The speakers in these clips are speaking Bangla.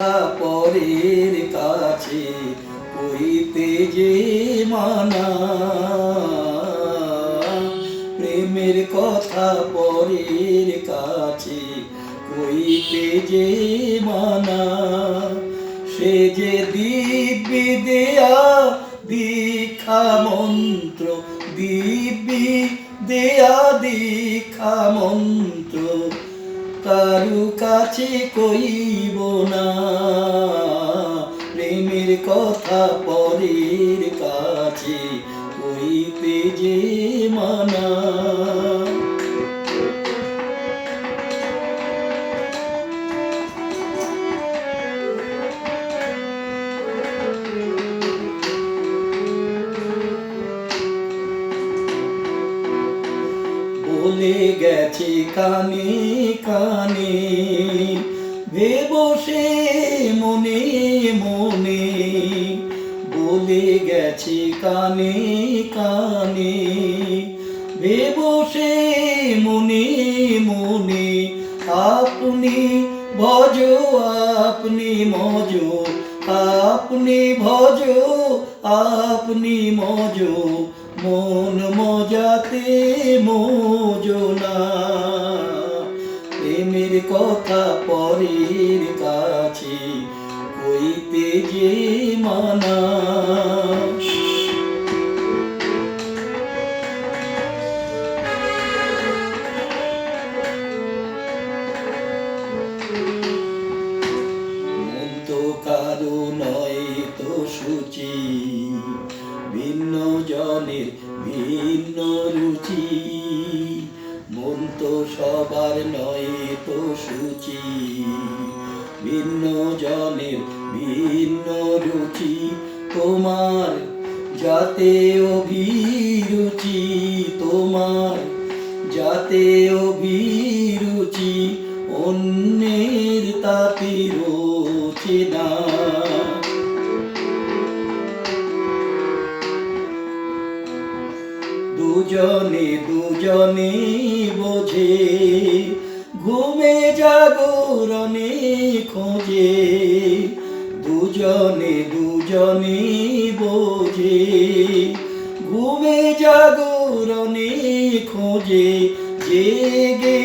পরের কাছে কইতে যে মানা, প্রেমের কথা পরের কাছে কইতে যে মানা। সে যে দিব্যি দেয়া দীক্ষা মন্ত্র, দিব্যি দেয়া দীক্ষা মন্ত্র কারু কাছে কইব না। প্রেমের কথা পরের কাছে কইতে যে মানা। বলে গেছে কানে কানে, ভেবো সে মনে মনে। বলে গেছে কানে কানে, ভেবো সে মনে মনে। আপনি ভজ আপনি মজ, আপনি ভজ আপনি মজ, মন মজাতে মোজনা। প্রেমের কথা পরের কাছে কইতে যে মানা। মন তো কারো নয় তো সূচি, ভিন্ন জনের ভিন্ন রুচি। মন তো সবার নয় তো সূচি, ভিন্ন জনের ভিন্ন রুচি। তোমার যাতে অভিরুচি, তোমার যাতে অভিরুচি, অন্যের তাতে রোচে না। দুজনে দুজনে বোঝে, ঘুমে জাগরণে খোঁজে। দুজনে দুজনে বোঝে, ঘুমে জাগরণে খোঁজে। জেগে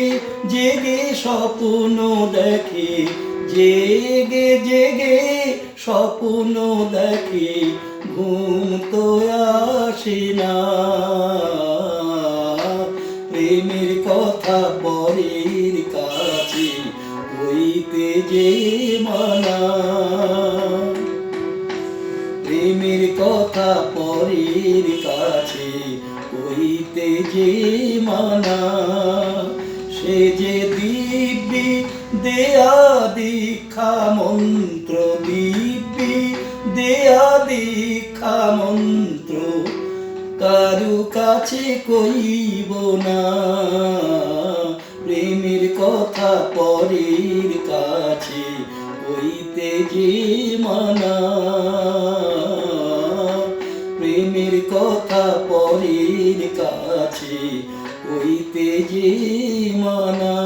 জেগে স্বপ্ন দেখে, জেগে জেগে স্বপ্ন দেখে, ঘুম তো আসে না। প্রেমের কথা পরের কাছে কইতে যে মানা। প্রেমের কথা পরের কাছে কইতে যে মানা। সে যে দিব্যি দেয়া দীক্ষা মন্ত্র, দিব্যি দেয়া দীক্ষা মন্ত্র কারু কাছে কইব না। প্রেমের কথা পরের কাছে কইতে যে মানা। প্রেমের কথা পরের কাছে কইতে যে মানা।